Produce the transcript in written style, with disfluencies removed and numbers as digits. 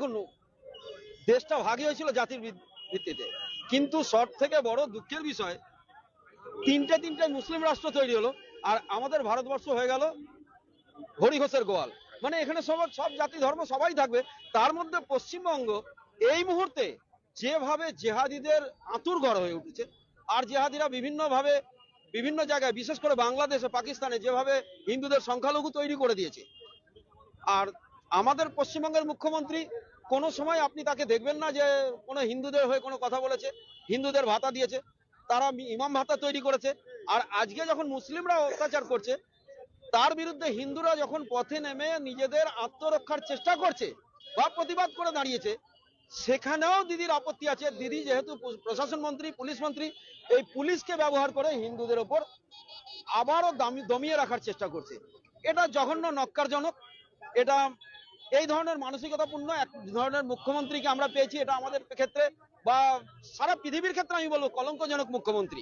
দেখুন, দেশটা ভাগই হয়েছিল জাতির ভিত্তিতে, কিন্তু সব থেকে বড় দুঃখের বিষয় তিনটে মুসলিম রাষ্ট্র তৈরি হলো আর আমাদের ভারতবর্ষ হয়ে গেল হরিঘোষের গোয়াল। মানে এখানে সব জাতি ধর্ম সবাই থাকবে, তার মধ্যে পশ্চিমবঙ্গ এই মুহূর্তে যেভাবে জেহাদিদের আঁতুড়ঘর হয়ে উঠেছে, আর জেহাদিরা বিভিন্ন জায়গায় বিশেষ করে বাংলাদেশে পাকিস্তানে যেভাবে হিন্দুদের সংখ্যালঘু তৈরি করে দিয়েছে। আর আমাদের পশ্চিমবঙ্গের মুখ্যমন্ত্রী কোনো সময় আপনি তাকে দেখবেন না যে কোনো হিন্দুদের হয়ে কোনো কথা বলেছে। হিন্দুদের ভাতা দিয়েছে, তারা ইমাম ভাতা তৈরি করেছে। আর আজকে যখন মুসলিমরা অত্যাচার করছে তার বিরুদ্ধে হিন্দুরা যখন পথে নেমে নিজেদের আত্মরক্ষার চেষ্টা করছে বা প্রতিবাদ করে দাঁড়িয়েছে, সেখানেও দিদির আপত্তি আছে। দিদি যেহেতু প্রশাসন মন্ত্রী, পুলিশ মন্ত্রী, এই পুলিশকে ব্যবহার করে হিন্দুদের ওপর আবারও দমিয়ে রাখার চেষ্টা করছে। এটা জঘন্য, নক্কারজনক। এটা এই ধরনের মানসিকতাপূর্ণ এক ধরনের মুখ্যমন্ত্রীকে আমরা পেয়েছি, এটা আমাদের ক্ষেত্রে বা সারা পৃথিবীর ক্ষেত্রে আমি বলবো কলঙ্কজনক মুখ্যমন্ত্রী।